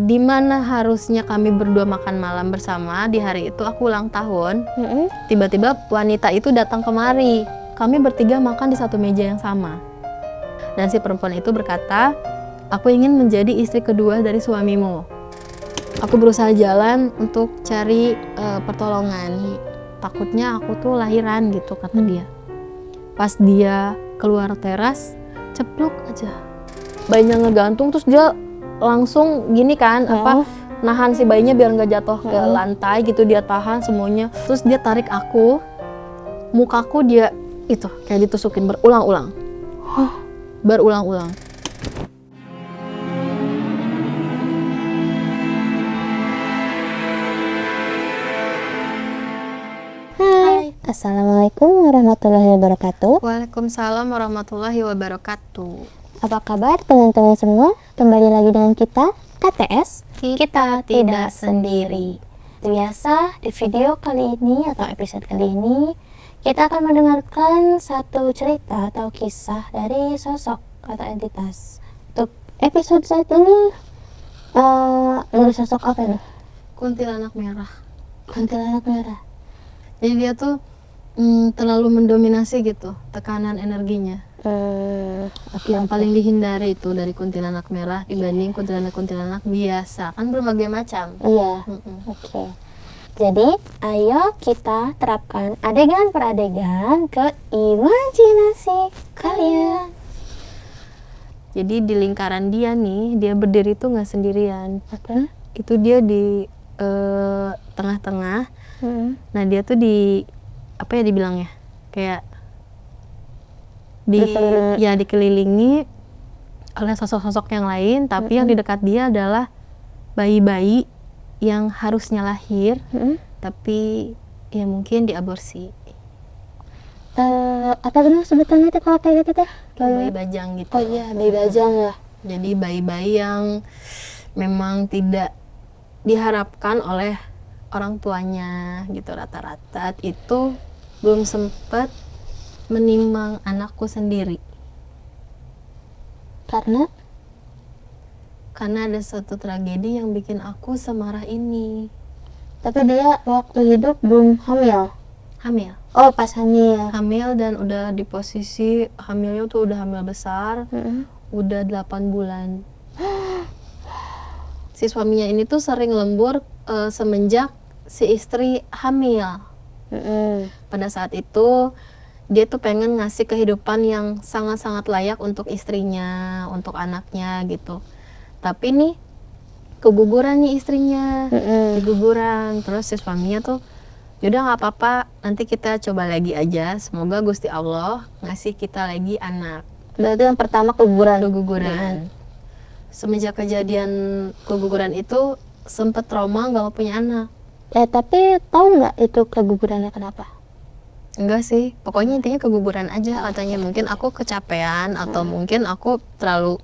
Di mana harusnya kami berdua makan malam bersama, di hari itu aku ulang tahun. Tiba-tiba wanita itu datang kemari. Kami bertiga makan di satu meja yang sama. Dan si perempuan itu berkata, "Aku ingin menjadi istri kedua dari suamimu." Aku berusaha jalan untuk cari pertolongan. Takutnya aku tuh lahiran gitu, kata dia. Pas dia keluar teras, ceplok aja. Bayinya ngegantung, terus dia langsung gini kan, nahan si bayinya biar nggak jatuh ke lantai gitu, dia tahan semuanya. Terus dia tarik aku, mukaku dia itu kayak ditusukin berulang-ulang. Berulang-ulang. Hai, Assalamualaikum warahmatullahi wabarakatuh. Waalaikumsalam warahmatullahi wabarakatuh. Apa kabar teman-teman semua? Kembali lagi dengan kita, KTS. Kita tidak sendiri. Biasa di video kali ini atau episode kali ini, kita akan mendengarkan satu cerita atau kisah dari sosok atau entitas. Untuk episode saat ini, dari sosok apa nih? Kuntilanak merah. Kuntilanak merah. Jadi dia tuh terlalu mendominasi gitu, tekanan energinya. Yang paling dihindari itu dari kuntilanak merah dibanding kuntilanak biasa, kan berbagai macam. Iya. Oke. Jadi, ayo kita terapkan adegan per adegan ke imajinasi kalian. Jadi di lingkaran dia nih, dia berdiri tuh nggak sendirian. Oke. Itu dia di tengah-tengah. Nah dia tuh di apa ya dibilangnya, kayak dikelilingi oleh sosok-sosok yang lain, tapi yang di dekat dia adalah bayi-bayi yang harusnya lahir, tapi ya mungkin diaborsi. Apa benar sebutannya itu kalau kayak gitu teh? Bayi bajang gitu. Oh iya, bayi bajang ya. Jadi bayi-bayi yang memang tidak diharapkan oleh orang tuanya gitu, rata-rata itu belum sempat menimang anakku sendiri. Karena ada suatu tragedi yang bikin aku semarah ini. Tapi dia waktu hidup belum hamil. Hamil. Oh, pas hamil. Hamil dan udah di posisi hamilnya tuh udah hamil besar. Udah 8 bulan. Si suaminya ini tuh sering lembur semenjak si istri hamil. Pada saat itu dia tuh pengen ngasih kehidupan yang sangat-sangat layak untuk istrinya, untuk anaknya gitu. Tapi nih keguguran nih istrinya, keguguran. Terus si suaminya tuh, yaudah nggak apa-apa, nanti kita coba lagi aja. Semoga Gusti Allah ngasih kita lagi anak. Berarti yang pertama keguguran. Semenjak kejadian keguguran itu sempet trauma nggak mau punya anak. Tapi tahu nggak itu kegugurannya kenapa? Enggak sih, pokoknya intinya keguguran aja katanya. Mungkin aku kecapean atau mungkin aku terlalu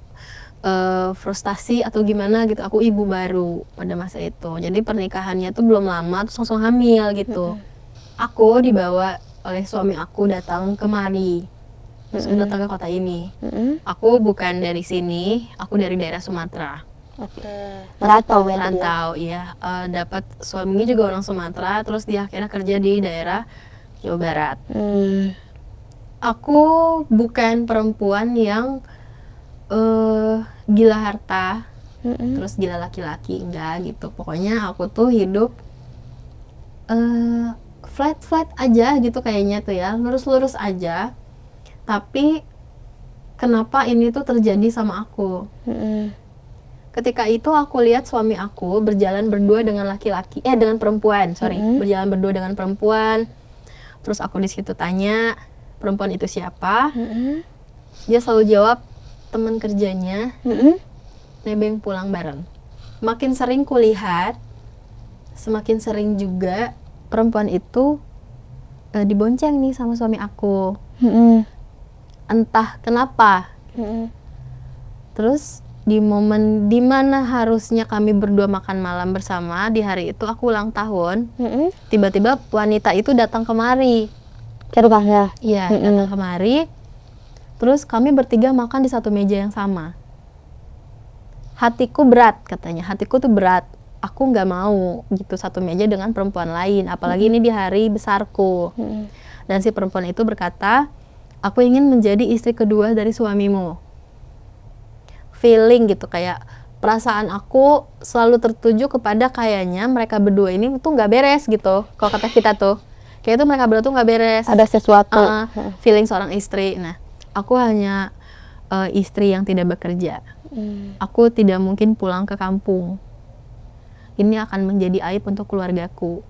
frustasi atau gimana gitu. Aku ibu baru pada masa itu, jadi pernikahannya tuh belum lama terus langsung hamil gitu. Aku dibawa oleh suami aku datang kemari, terus datang ke kota ini. Aku bukan dari sini, aku dari daerah Sumatera. Merantau ya. Dapat suaminya juga orang Sumatera, terus dia akhirnya kerja di daerah Jawa Barat. Aku bukan perempuan yang gila harta, terus gila laki-laki, enggak gitu. Pokoknya aku tuh hidup flat aja gitu kayaknya tuh ya, lurus-lurus aja. Tapi kenapa ini tuh terjadi sama aku? Ketika itu aku lihat suami aku berjalan berdua dengan dengan perempuan, berjalan berdua dengan perempuan. Terus aku di situ tanya, perempuan itu siapa? Dia selalu jawab, teman kerjanya, nebeng pulang bareng. Makin sering kulihat, semakin sering juga perempuan itu dibonceng nih sama suami aku. Entah kenapa. Terus di momen dimana harusnya kami berdua makan malam bersama, di hari itu aku ulang tahun, tiba-tiba wanita itu datang kemari. Ke rumahnya? Iya, datang kemari. Terus kami bertiga makan di satu meja yang sama. hatiku berat katanya, hatiku tuh berat, aku nggak mau gitu satu meja dengan perempuan lain, apalagi ini di hari besarku. Dan si perempuan itu berkata, aku ingin menjadi istri kedua dari suamimu. Feeling gitu, kayak perasaan aku selalu tertuju kepada kayaknya mereka berdua ini tuh nggak beres gitu. Kalau kata kita tuh, kayak itu mereka berdua tuh nggak beres. Ada sesuatu. Feeling seorang istri. Nah, aku hanya istri yang tidak bekerja. Aku tidak mungkin pulang ke kampung. Ini akan menjadi aib untuk keluargaku.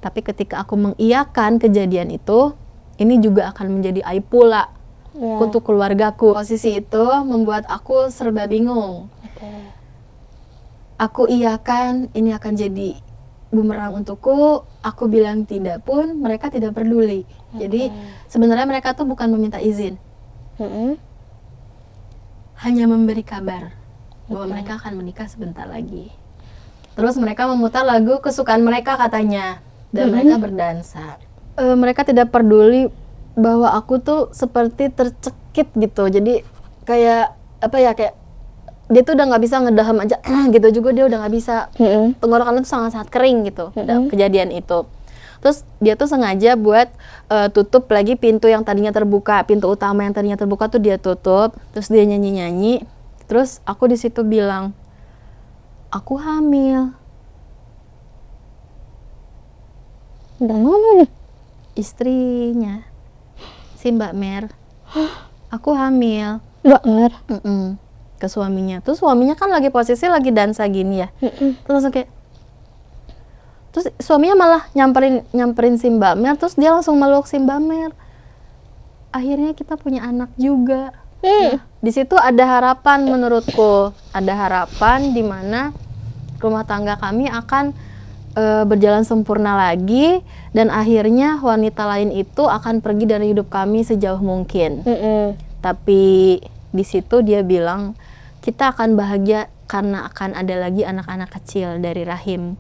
Tapi ketika aku mengiyakan kejadian itu, ini juga akan menjadi aib pula untuk keluargaku. Posisi itu membuat aku serba bingung. Aku iyakan, ini akan jadi bumerang untukku. Aku bilang tidak pun, mereka tidak peduli. Jadi sebenarnya mereka tuh bukan meminta izin. Hanya memberi kabar bahwa mereka akan menikah sebentar lagi. Terus mereka memutar lagu kesukaan mereka katanya. Dan mereka berdansa. Mereka tidak peduli bahwa aku tuh seperti tercekik gitu. Jadi kayak apa ya, kayak dia tuh udah nggak bisa ngedahem aja gitu juga, dia udah nggak bisa. Tenggorokannya tuh sangat-sangat kering gitu. Kejadian itu. Terus dia tuh sengaja buat tutup lagi pintu yang tadinya terbuka, pintu utama yang tadinya terbuka tuh dia tutup. Terus dia nyanyi-nyanyi. Terus aku di situ bilang, aku hamil. Udah mana nih? Istrinya si Mbak Mer. Aku hamil. Mbak Mer. Ke suaminya. Terus suaminya kan lagi posisi lagi dansa gini ya. Terus suaminya malah nyamperin si Mbak Mer. Terus dia langsung meluk si Mbak Mer. Akhirnya kita punya anak juga. Nah, di situ ada harapan menurutku. Ada harapan di mana rumah tangga kami akan berjalan sempurna lagi, dan akhirnya wanita lain itu akan pergi dari hidup kami sejauh mungkin. Tapi di situ dia bilang, kita akan bahagia karena akan ada lagi anak-anak kecil dari rahim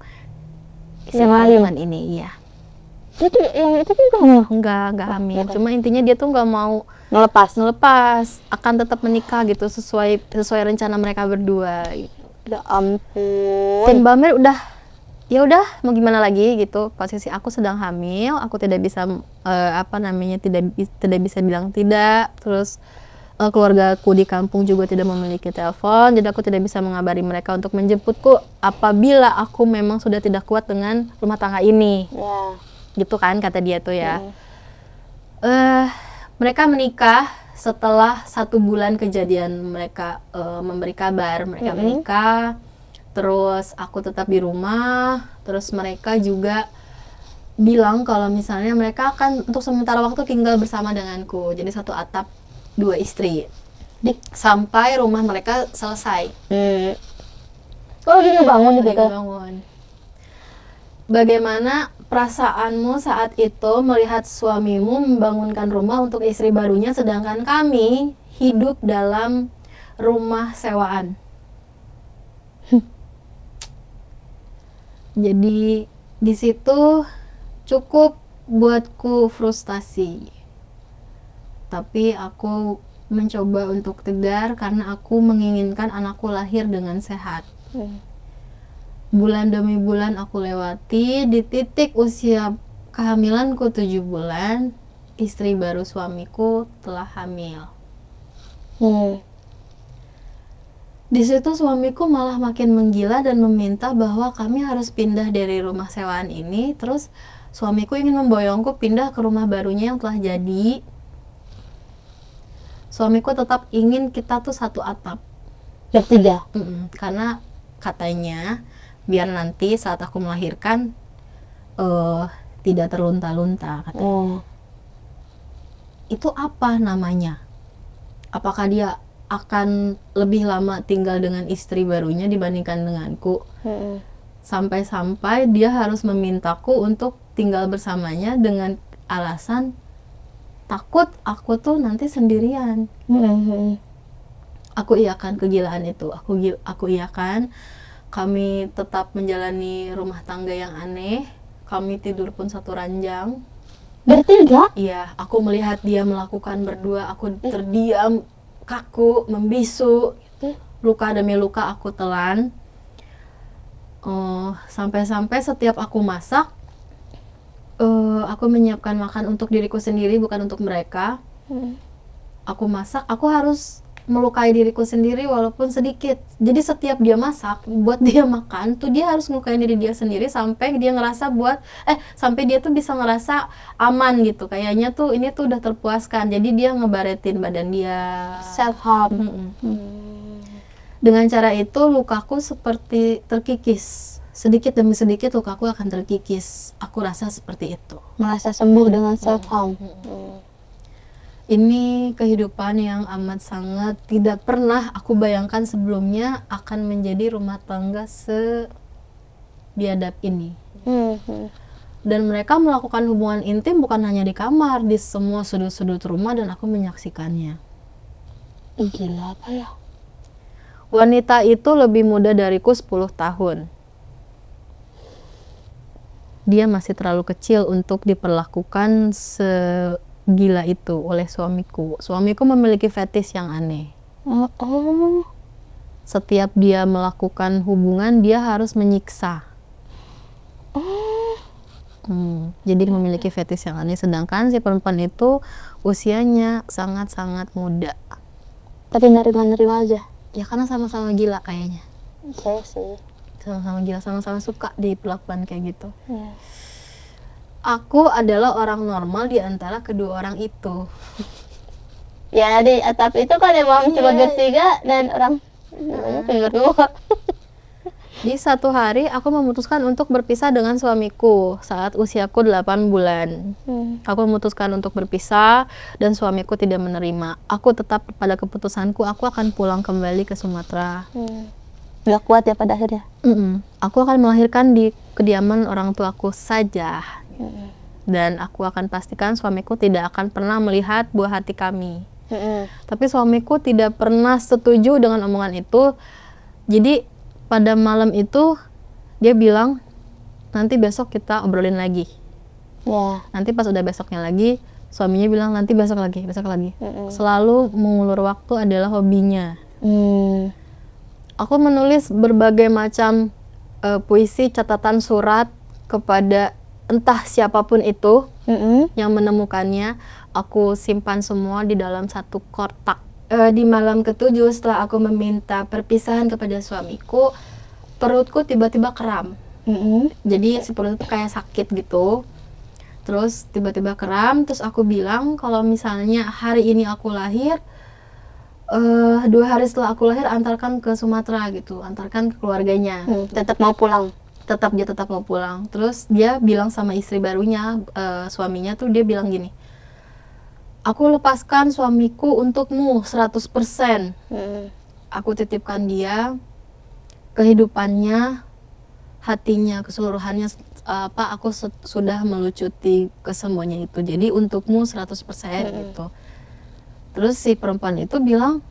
si pasangan ini. Iya. Itu yang itu kan enggak hamil. Cuma intinya dia tuh nggak mau ngelepas, akan tetap menikah gitu sesuai rencana mereka berdua gitu. Ya ampun. Si Mbak Mer udah, ya udah mau gimana lagi gitu. Posisi aku sedang hamil, aku tidak bisa tidak bisa bilang tidak. Terus keluargaku di kampung juga tidak memiliki telepon, jadi aku tidak bisa mengabari mereka untuk menjemputku apabila aku memang sudah tidak kuat dengan rumah tangga ini. Gitu kan kata dia tuh ya. Mereka menikah setelah 1 bulan kejadian mereka memberi kabar mereka menikah. Terus aku tetap di rumah. Terus mereka juga bilang kalau misalnya mereka akan untuk sementara waktu tinggal bersama denganku. Jadi 1 atap 2 istri sampai rumah mereka selesai. Oh, dia bangun gitu. Bangun. Bagaimana perasaanmu saat itu melihat suamimu membangunkan rumah untuk istri barunya, sedangkan kami hidup dalam rumah sewaan? Jadi di situ cukup buatku frustasi. Tapi aku mencoba untuk tegar karena aku menginginkan anakku lahir dengan sehat. Bulan demi bulan aku lewati, di titik usia kehamilanku 7 bulan, istri baru suamiku telah hamil. Di situ suamiku malah makin menggila dan meminta bahwa kami harus pindah dari rumah sewaan ini. Terus suamiku ingin memboyongku pindah ke rumah barunya yang telah jadi. Suamiku tetap ingin kita tuh 1 atap. Bertiga. Karena katanya biar nanti saat aku melahirkan tidak terlunta-lunta katanya. Itu apa namanya? Apakah dia akan lebih lama tinggal dengan istri barunya dibandingkan denganku? Sampai-sampai dia harus memintaku untuk tinggal bersamanya dengan alasan takut aku tuh nanti sendirian. Aku iyakan kegilaan itu. Aku iyakan. Kami tetap menjalani rumah tangga yang aneh. Kami tidur pun 1 ranjang. Bertiga? Iya, aku melihat dia melakukan berdua. Aku terdiam, kaku, membisu. luka demi luka aku telan. Sampai-sampai setiap aku masak, aku menyiapkan makan untuk diriku sendiri, bukan untuk mereka. Aku masak, aku harus melukai diriku sendiri walaupun sedikit. Jadi setiap dia masak, buat dia makan tuh dia harus melukai diri dia sendiri sampai dia ngerasa sampai dia tuh bisa ngerasa aman gitu. Kayaknya tuh ini tuh udah terpuaskan. Jadi dia ngebaretin badan dia. Self harm. Dengan cara itu lukaku seperti terkikis. Sedikit demi sedikit lukaku akan terkikis. Aku rasa seperti itu. Merasa sembuh dengan self harm. Ini kehidupan yang amat sangat tidak pernah aku bayangkan sebelumnya akan menjadi rumah tangga sebiadab ini. Dan mereka melakukan hubungan intim bukan hanya di kamar, di semua sudut-sudut rumah, dan aku menyaksikannya. Gila apa ya? Wanita itu lebih muda dariku 10 tahun. Dia masih terlalu kecil untuk diperlakukan segila itu oleh suamiku. Suamiku memiliki fetish yang aneh. Setiap dia melakukan hubungan, dia harus menyiksa. Jadi memiliki fetish yang aneh. Sedangkan si perempuan itu usianya sangat-sangat muda. Tapi nerima-nerima aja. Ya karena sama-sama gila kayaknya. Saya sih. Sama-sama gila, sama-sama suka diperlakukan kayak gitu. Ya. Aku adalah orang normal di antara kedua orang itu. Ya, tapi itu kan emang cuma bertiga dan orang berdua. Di satu hari aku memutuskan untuk berpisah dengan suamiku saat usiaku 8 bulan. Aku memutuskan untuk berpisah dan suamiku tidak menerima. Aku tetap pada keputusanku, aku akan pulang kembali ke Sumatera. Gak kuat ya pada akhirnya. Aku akan melahirkan di kediaman orang tuaku saja. Dan aku akan pastikan suamiku tidak akan pernah melihat buah hati kami. Tapi suamiku tidak pernah setuju dengan omongan itu. Jadi pada malam itu dia bilang nanti besok kita obrolin lagi. Ya. Nanti pas udah besoknya lagi, suaminya bilang nanti besok lagi. Selalu mengulur waktu adalah hobinya. Aku menulis berbagai macam puisi, catatan, surat kepada entah siapapun itu yang menemukannya. Aku simpan semua di dalam satu kotak. Di malam ke-7 setelah aku meminta perpisahan kepada suamiku, perutku tiba-tiba kram. Jadi si perut itu kayak sakit gitu. Terus tiba-tiba kram, terus aku bilang kalau misalnya hari ini aku lahir, 2 hari setelah aku lahir antarkan ke Sumatera gitu, antarkan ke keluarganya. Tetap mau pulang. Dia tetap mau pulang. Terus dia bilang sama istri barunya, suaminya tuh dia bilang gini, aku lepaskan suamiku untukmu 100%. Aku titipkan dia, kehidupannya, hatinya, keseluruhannya, aku sudah melucuti kesemuanya itu. Jadi untukmu 100% gitu. Terus si perempuan itu bilang,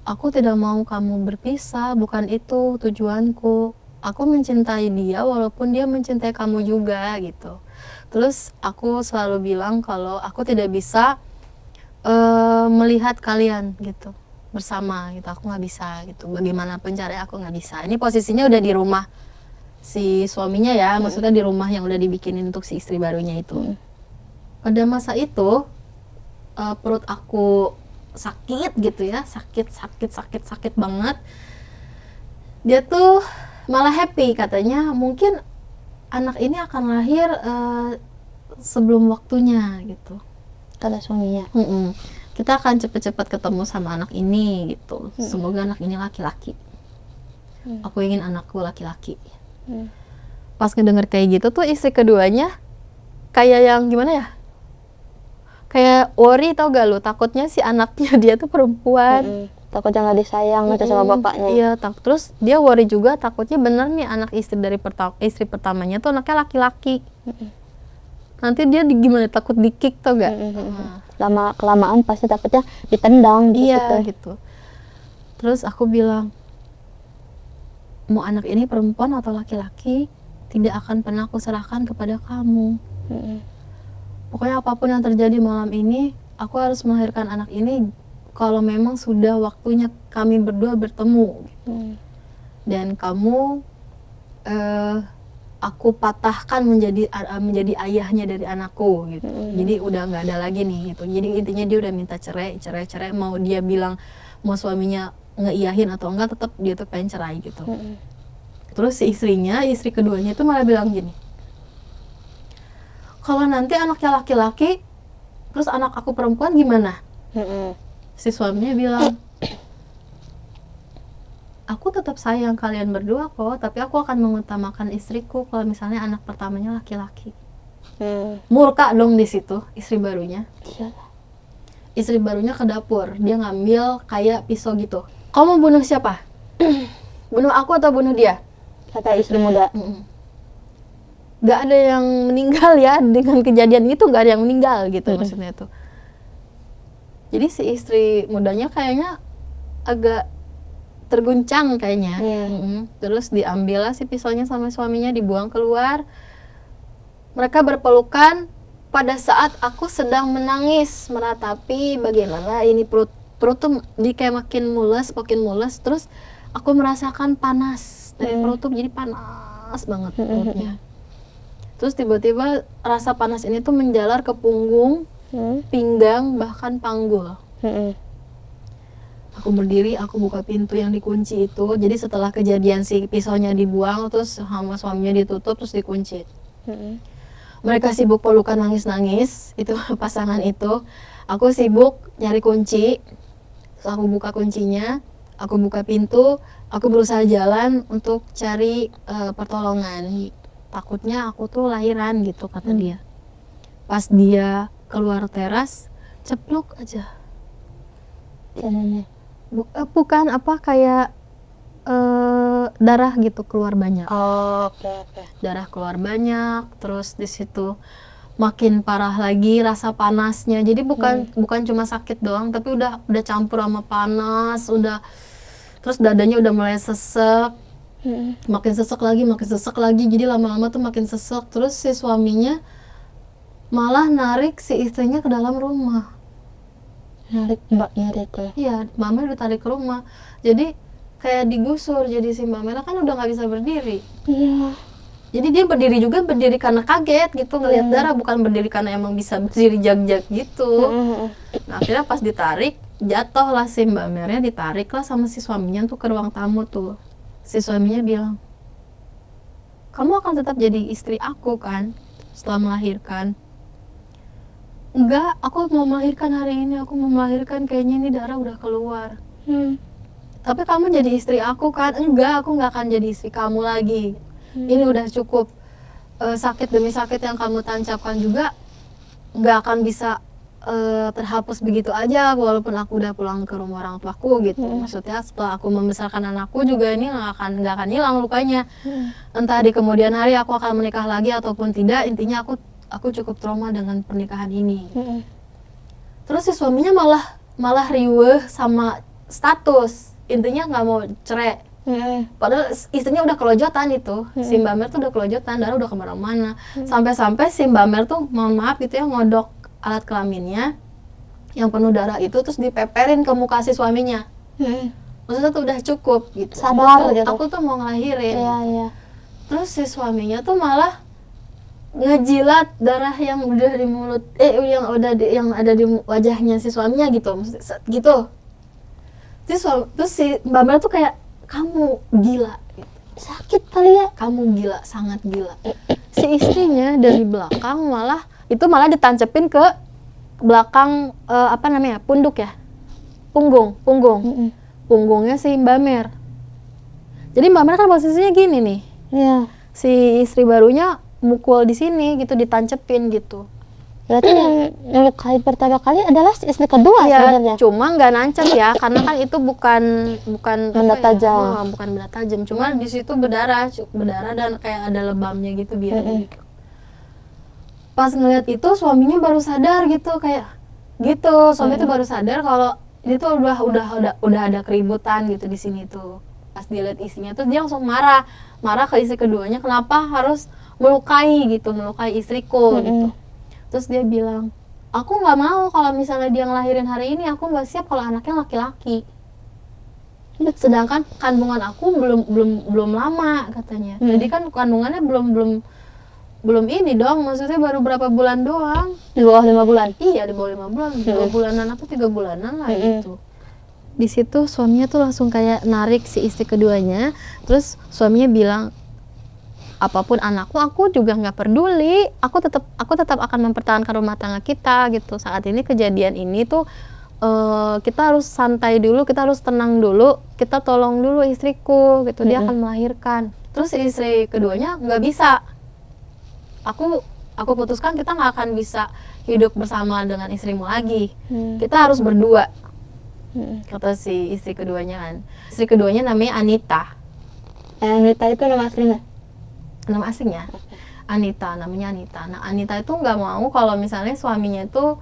aku tidak mau kamu berpisah, bukan itu tujuanku. Aku mencintai dia walaupun dia mencintai kamu juga gitu. Terus aku selalu bilang kalau aku tidak bisa melihat kalian gitu bersama gitu, aku nggak bisa gitu, bagaimanapun caranya aku nggak bisa. Ini posisinya udah di rumah si suaminya ya, maksudnya di rumah yang udah dibikinin untuk si istri barunya itu. Pada masa itu perut aku sakit gitu ya, sakit banget. Dia tuh malah happy, katanya mungkin anak ini akan lahir sebelum waktunya gitu. Kata suaminya. Kita akan cepet-cepet ketemu sama anak ini gitu. Semoga anak ini laki-laki. Aku ingin anakku laki-laki. Pas ngedenger kayak gitu tuh istri keduanya kayak yang gimana ya? Kayak worry, tau gak lu? Takutnya si anaknya dia tuh perempuan. Takutnya nggak disayang gitu sama bapaknya. Iya, terus dia worry juga, takutnya bener nih anak istri dari istri pertamanya tuh anaknya laki-laki. Nanti dia gimana, takut di-kick tau gak? Lama-kelamaan pasti takutnya ditendang gitu. Iya gitu. Terus aku bilang, mau anak ini perempuan atau laki-laki, tidak akan pernah aku serahkan kepada kamu. Pokoknya apapun yang terjadi malam ini, aku harus melahirkan anak ini kalau memang sudah waktunya kami berdua bertemu dan kamu aku patahkan menjadi ayahnya dari anakku gitu. Jadi udah nggak ada lagi nih gitu. Jadi intinya dia udah minta cerai, mau dia bilang mau suaminya ngeiyahin atau enggak, tetap dia tuh pengen cerai gitu. Terus si istri keduanya itu malah bilang gini, kalau nanti anaknya laki-laki terus anak aku perempuan gimana? Si suaminya bilang, aku tetap sayang kalian berdua kok, tapi aku akan mengutamakan istriku kalau misalnya anak pertamanya laki-laki. Murka dong di situ istri barunya. Istri barunya ke dapur, dia ngambil kayak pisau gitu. Kamu mau bunuh siapa? Bunuh aku atau bunuh dia? Kata istri muda. Gak ada yang meninggal ya, dengan kejadian itu gak ada yang meninggal gitu maksudnya tuh. Jadi si istri mudanya kayaknya agak terguncang kayaknya. Terus diambil lah si pisaunya sama suaminya, dibuang keluar. Mereka berpelukan pada saat aku sedang menangis meratapi bagaimana ini perut tuh jadi kayak makin mules. Terus aku merasakan panas dari perut tuh, jadi panas banget perutnya. Terus tiba-tiba rasa panas ini tuh menjalar ke punggung, pinggang, bahkan panggul. Aku berdiri, aku buka pintu yang dikunci itu. Jadi setelah kejadian si pisaunya dibuang, terus sama suaminya ditutup, terus dikunci. Mereka sibuk pelukan nangis-nangis, itu pasangan itu. Aku sibuk nyari kunci. Terus aku buka kuncinya, aku buka pintu, aku berusaha jalan untuk cari pertolongan. Takutnya aku tuh lahiran gitu, kata dia. Pas dia keluar teras, ceplok aja. Bukan apa kayak darah gitu keluar banyak. Oke. Darah keluar banyak, terus di situ makin parah lagi rasa panasnya. Jadi bukan cuma sakit doang, tapi udah campur sama panas, terus dadanya udah mulai sesek. Makin sesek lagi, jadi lama-lama tuh makin sesek. Terus si suaminya malah narik si istrinya ke dalam rumah. Narik mbaknya itu. Iya, Mbak Mer ditarik ke rumah. Jadi kayak digusur, jadi si Mbak Mer kan udah nggak bisa berdiri. Iya. Jadi dia berdiri karena kaget gitu ngelihat darah, bukan berdiri karena emang bisa berdiri jag-jag gitu. Nah, akhirnya pas ditarik, jatuh lah si Mbak Mernya, ditarik lah sama si suaminya tuh ke ruang tamu tuh. Si suaminya bilang, kamu akan tetap jadi istri aku kan setelah melahirkan? Enggak, aku mau melahirkan hari ini, aku mau melahirkan, kayaknya ini darah udah keluar. Tapi kamu jadi istri aku kan? Enggak, aku nggak akan jadi istri kamu lagi. Ini udah cukup. Sakit demi sakit yang kamu tancapkan juga nggak akan bisa terhapus begitu aja walaupun aku udah pulang ke rumah orang tuaku gitu. Maksudnya setelah aku membesarkan anakku juga ini nggak akan hilang lukanya. Entah di kemudian hari aku akan menikah lagi ataupun tidak, intinya aku cukup trauma dengan pernikahan ini. Terus si suaminya malah riweuh sama status, intinya nggak mau cerai. Padahal istrinya udah kelojotan itu, si Mbak Mer tuh udah kelojotan, darah udah kemana-mana. Sampai-sampai si Mbak Mer tuh mohon maaf gitu ya, ngodok alat kelaminnya yang penuh darah itu terus dipeperin ke muka si suaminya. Maksudnya tuh udah cukup gitu. Sadar gitu. Aku tuh mau ngelahirin. Iya. Terus si suaminya tuh malah ngejilat darah yang udah di mulut, yang ada di wajahnya si suaminya gitu, gitu. Terus si Mbak Mer tuh kayak, kamu gila gitu. Sakit kali ya. Kamu gila, sangat gila. Si istrinya dari belakang malah ditancepin ke belakang punduk ya, punggung. Punggungnya si Mbak Mer. Jadi Mbak Mer kan posisinya gini nih. Iya. Si istri barunya mukul di sini gitu, ditancepin gitu. Berarti yang melukai pertama kali adalah istri kedua sebenarnya. Cuma nggak nancep ya, karena kan itu bukan benda tajam. Bukan benda tajam. Cuma di situ berdarah dan kayak ada lebamnya gitu biar gitu. Pas ngeliat itu suaminya baru sadar gitu, kayak gitu. Suami itu baru sadar kalau itu udah ada keributan gitu di sini tuh. Pas dia lihat istrinya tuh dia langsung marah ke istri keduanya, kenapa harus melukai istriku gitu. Terus dia bilang, aku nggak mau kalau misalnya dia ngelahirin hari ini, aku nggak siap kalau anaknya laki-laki. Sedangkan kandungan aku belum lama katanya. Jadi kan kandungannya belum ini dong, maksudnya baru berapa bulan doang. Di bawah 5 bulan? Iya, di bawah 5 bulan, 2 bulanan atau 3 bulanan lah gitu. Di situ suaminya tuh langsung kayak narik si istri keduanya, terus suaminya bilang, apapun anakku, aku juga nggak peduli, aku tetap akan mempertahankan rumah tangga kita gitu. Saat ini kejadian ini tuh kita harus santai dulu, kita harus tenang dulu, kita tolong dulu istriku gitu, dia akan melahirkan. Terus istri keduanya nggak bisa, aku putuskan kita nggak akan bisa hidup bersama dengan istrimu lagi, kita harus berdua, kata si istri keduanya kan. Istri keduanya namanya Anita. Anita itu nama asli nggak? Nama aslinya Anita, namanya Anita. Nah, Anita itu nggak mau kalau misalnya suaminya itu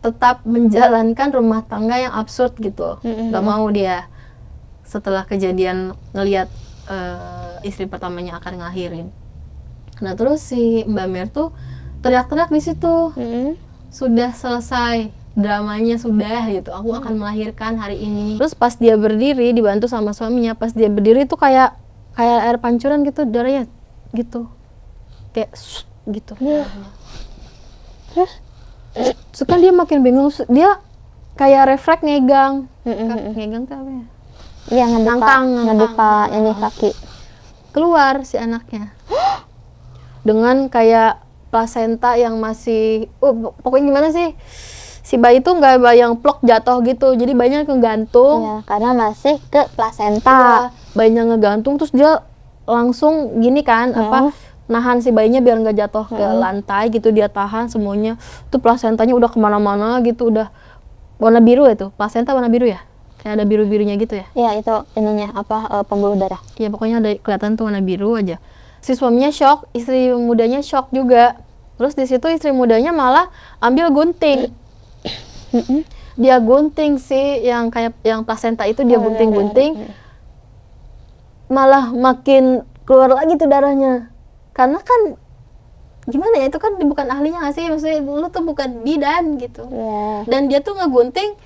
tetap menjalankan rumah tangga yang absurd gitu, nggak mau dia setelah kejadian ngelihat istri pertamanya akan ngelahirin. Nah, terus si Mbak Mer tuh teriak-teriak di situ, sudah selesai dramanya, sudah gitu, aku akan melahirkan hari ini. Terus pas dia berdiri dibantu sama suaminya, pas dia berdiri tuh kayak air pancuran gitu, darahnya gitu, kayak gitu. Terus kan dia makin bingung, dia kayak refleks ngegang. Ngegang tuh apa ya? Iya, ngebuka ini kaki. Keluar si anaknya dengan kayak plasenta yang masih pokoknya gimana sih, si bayi tuh nggak yang plok jatuh gitu, jadi bayinya ngegantung. Ya, karena masih ke plasenta. Bayinya ngegantung, terus dia langsung gini kan, nahan si bayinya biar nggak jatuh ke lantai gitu, dia tahan semuanya. Tuh plasentanya udah kemana-mana gitu, udah warna biru ya tuh, plasenta warna biru ya, kayak ada biru-birunya gitu ya. Iya, itu ininya pembuluh darah. Iya, pokoknya ada kelihatan tuh warna biru aja. Si suaminya shock, istri mudanya shock juga. Terus di situ istri mudanya malah ambil gunting. Dia gunting sih yang kayak yang plasenta itu, dia gunting-gunting. Malah makin keluar lagi tuh darahnya. Karena kan gimana ya, itu kan bukan ahlinya nggak sih, maksudnya lu tuh bukan bidan gitu. Dan dia tuh ngegunting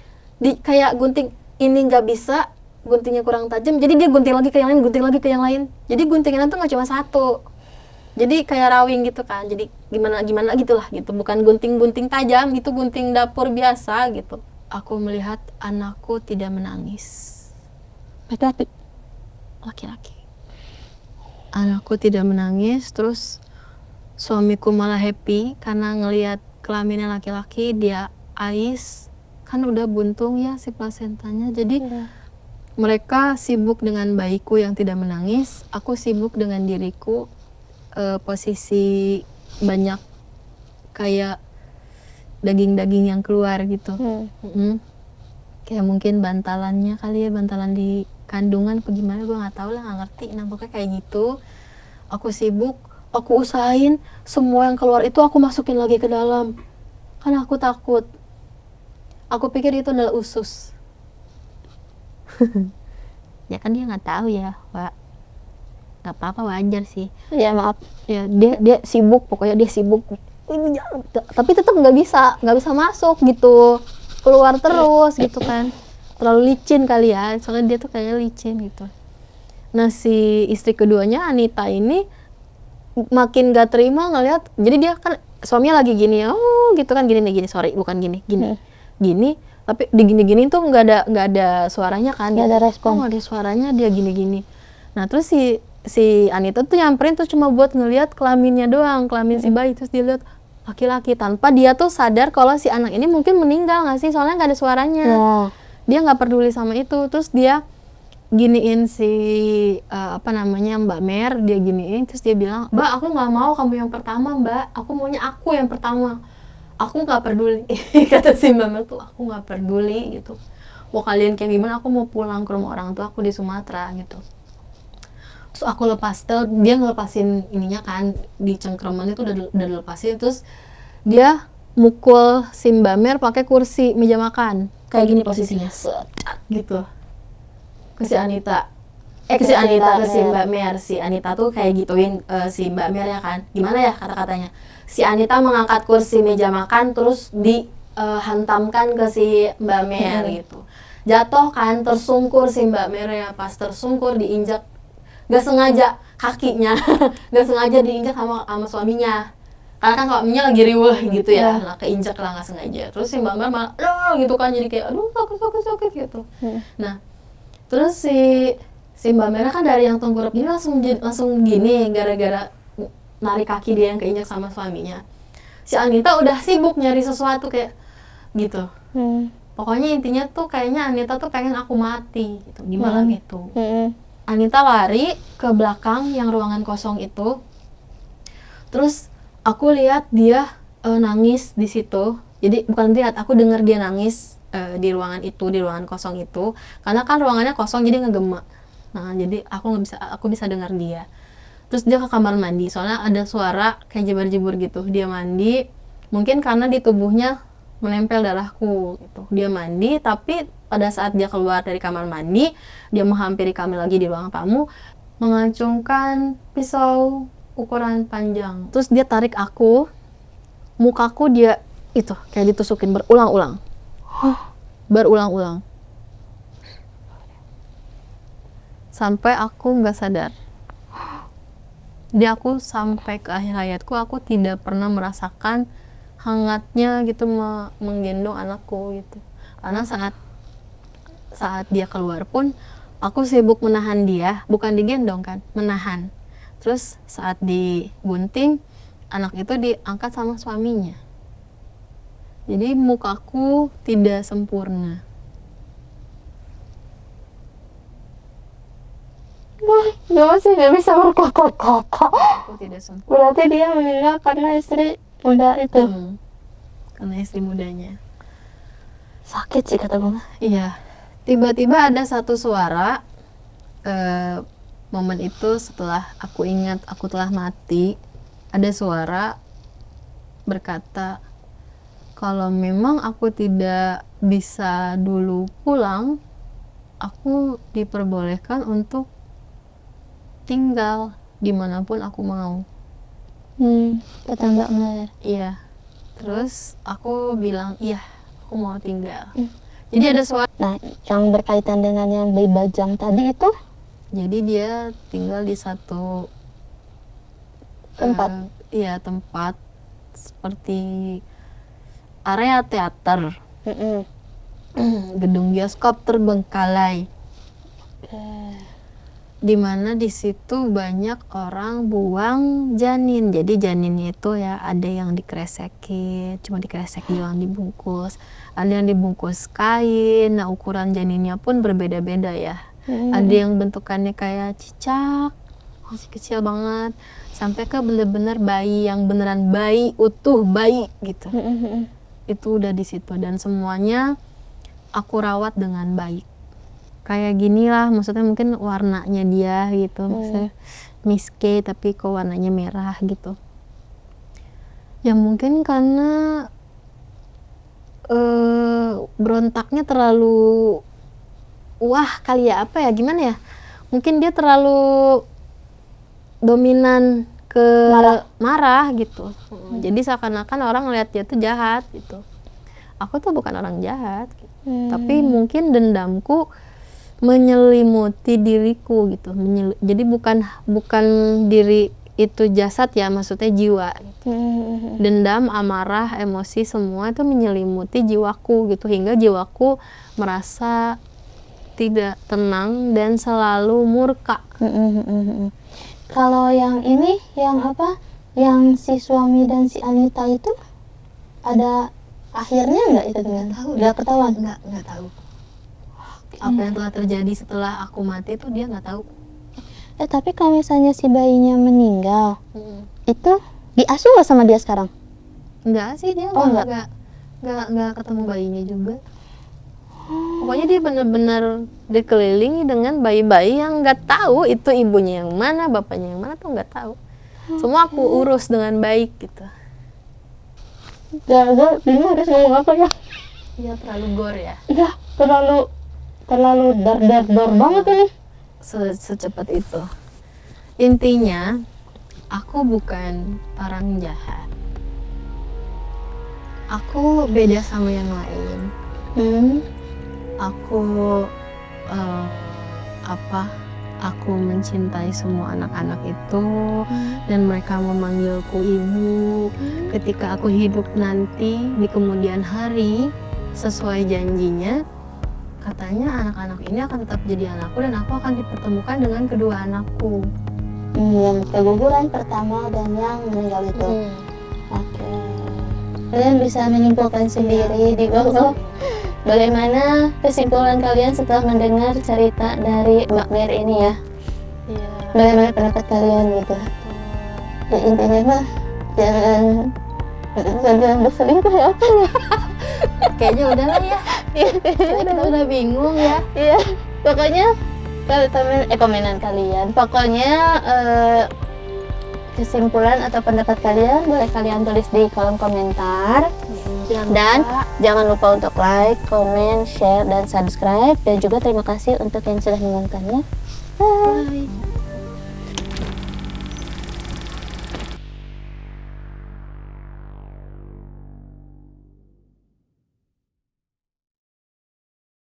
kayak gunting ini nggak bisa, guntingnya kurang tajam, jadi dia gunting lagi ke yang lain, gunting lagi ke yang lain. Jadi guntingan tuh nggak cuma satu, jadi kayak rawing gitu kan, jadi gimana gitulah gitu, bukan gunting tajam gitu, gunting dapur biasa gitu. Aku melihat anakku tidak menangis. Laki-laki. Anakku tidak menangis, terus suamiku malah happy karena ngelihat kelaminnya laki-laki, dia ais, kan udah buntung ya si plasentanya. Jadi mereka sibuk dengan bayiku yang tidak menangis, aku sibuk dengan diriku, posisi banyak kayak daging-daging yang keluar gitu. Kayak mungkin bantalannya kali ya, bantalan di kandungan apa gimana, gue nggak tahu lah, nggak ngerti. Nah, pokoknya kayak gitu. Aku sibuk, aku usahain semua yang keluar itu aku masukin lagi ke dalam, karena aku takut. Aku pikir itu adalah usus. Ya kan dia nggak tahu ya, Pak. Nggak apa-apa, wajar sih. Ya maaf. Ya dia sibuk, pokoknya dia sibuk. Ini tapi tetap nggak bisa masuk gitu, keluar terus gitu kan. Terlalu licin kali ya, soalnya dia tuh kayaknya licin gitu. Nah, si istri keduanya Anita ini makin gak terima ngeliat, jadi dia kan suaminya lagi gini, gitu kan, gini, bukan gini, tapi di gini tuh nggak ada suaranya kan, nggak ada respon, nggak ada suaranya, dia gini. Nah, terus si Anita tuh nyamperin tuh cuma buat ngeliat kelaminnya doang, kelamin si bayi, terus dia lihat laki-laki, tanpa dia tuh sadar kalau si anak ini mungkin meninggal nggak sih, soalnya nggak ada suaranya. Dia nggak peduli sama itu. Terus dia giniin si Mbak Mer, dia giniin, terus dia bilang, Mbak, aku nggak mau kamu yang pertama, Mbak, aku maunya aku yang pertama. Aku nggak peduli. Kata si Mbak Mer tuh, aku nggak peduli gitu, mau kalian kayak gimana, aku mau pulang ke rumah orang tua aku di Sumatera gitu. Terus aku dia ngelepasin ininya kan, di cengkraman itu udah dilepasin. Terus dia mukul si Mbak Mer pakai kursi meja makan, kayak gini posisinya, gitu, ke si Anita. si Anita ke si Mbak Mer. Si Anita tuh kayak gituin si Mbak Mer ya kan. Gimana ya kata-katanya? Si Anita mengangkat kursi meja makan terus dihantamkan ke si Mbak Mer gitu. Jatuh kan, tersungkur si Mbak Mer ya. Pas tersungkur diinjak, gak sengaja kakinya, gak sengaja diinjak sama suaminya. Karena kan suaminya lagi riweh gitu ya, nah, keinjak lah gak sengaja. Terus si Mbak Mer malah, aduh gitu kan, jadi kayak aduh sakit gitu. Nah, terus si Mbak Mer kan dari yang tengkurap gini langsung gini gara-gara narik kaki dia yang keinjak sama suaminya. Si Anita udah sibuk nyari sesuatu kayak gitu. Pokoknya intinya tuh kayaknya Anita tuh pengen aku mati gitu di malam itu. Anita lari ke belakang yang ruangan kosong itu. Terus aku lihat dia nangis di situ. Jadi bukan lihat, aku dengar dia nangis di ruangan itu, di ruangan kosong itu. Karena kan ruangannya kosong jadi ngegema. Nah, jadi aku bisa dengar dia. Terus dia ke kamar mandi, soalnya ada suara kayak jebar-jebur gitu. Dia mandi, mungkin karena di tubuhnya menempel darahku gitu. Dia mandi, tapi pada saat dia keluar dari kamar mandi, dia menghampiri kami lagi di ruang tamu, mengacungkan pisau ukuran panjang. Terus dia tarik aku, mukaku dia itu kayak ditusukin berulang-ulang. Berulang-ulang. Sampai aku nggak sadar. Dia aku sampai ke akhir hayatku, aku tidak pernah merasakan hangatnya gitu menggendong anakku gitu. Karena saat dia keluar pun aku sibuk menahan dia, bukan digendong kan, menahan. Terus saat digunting, anak itu diangkat sama suaminya. Jadi mukaku tidak sempurna. Gimana sih gak bisa berkata-kata? Aku tidak sempurna. Berarti dia meninggal karena istri muda itu. Karena istri mudanya. Sakit sih kata gue. Iya. Tiba-tiba ada satu suara. Momen itu setelah aku ingat aku telah mati, ada suara berkata, kalau memang aku tidak bisa dulu pulang, aku diperbolehkan untuk tinggal dimanapun aku mau. Kata Mbak Mer. Iya. Terus aku bilang, iya, aku mau tinggal. Jadi ada suara. Nah, yang berkaitan dengan yang bayi bajang tadi itu? Jadi dia tinggal di satu tempat. Iya, tempat seperti area teater. Gedung bioskop terbengkalai. Dimana di situ banyak orang buang janin. Jadi janinnya itu ya ada yang dikresekin, cuma dikresek doang dibungkus. Ada yang dibungkus kain. Nah, ukuran janinnya pun berbeda-beda ya. Ada yang bentukannya kayak cicak, masih kecil banget, sampai ke bener-bener bayi yang beneran bayi, utuh bayi gitu. Itu udah di situ dan semuanya aku rawat dengan baik. Kayak gini lah, maksudnya mungkin warnanya dia gitu, maksudnya miske tapi kok warnanya merah gitu. Ya mungkin karena berontaknya terlalu kali ya, apa ya, gimana ya, mungkin dia terlalu dominan ke marah gitu. Jadi seakan-akan orang ngeliat dia tuh jahat gitu. Aku tuh bukan orang jahat gitu. Tapi mungkin dendamku menyelimuti diriku gitu. Jadi bukan diri itu jasad ya, maksudnya jiwa gitu. Dendam, amarah, emosi semua itu menyelimuti jiwaku gitu, hingga jiwaku merasa tidak tenang dan selalu murka. Kalau yang ini, yang apa, yang si suami dan si Anita itu ada akhirnya nggak itu? Nggak ketahuan? Nggak tahu. Apa yang telah terjadi setelah aku mati itu dia nggak tahu. Tapi kalau misalnya si bayinya meninggal, itu diasuh nggak sama dia sekarang? Enggak sih, dia nggak ketemu bayinya juga. Pokoknya dia benar-benar dikelilingi dengan bayi-bayi yang nggak tahu itu ibunya yang mana, bapaknya yang mana tuh nggak tahu. Semua aku urus dengan baik gitu. Gue bingung harus ngomong apa ya? Iya, terlalu gore ya. Iya, terlalu dar banget ini. secepat itu. Intinya, aku bukan orang jahat. Aku beda sama yang lain. Aku aku mencintai semua anak-anak itu dan mereka memanggilku ibu. Ketika aku hidup nanti di kemudian hari sesuai janjinya, katanya anak-anak ini akan tetap jadi anakku dan aku akan dipertemukan dengan kedua anakku. Yang keguguran pertama dan yang meninggal itu. Oke. Kalian bisa menyimpulkan sendiri di bawah bagaimana kesimpulan kalian setelah mendengar cerita dari Mbak Mir ini ya? Iya. Bagaimana pendapat kalian gitu? Ya intinya mah jangan berselingkuh ya apa ya? Kayaknya udahlah ya. Kita udah bingung ya. Iya. Pokoknya komenan kalian. Pokoknya kesimpulan atau pendapat kalian boleh kalian tulis di kolom komentar. Dan jangan lupa untuk like, comment, share, dan subscribe. Dan juga terima kasih untuk yang sudah menontonnya.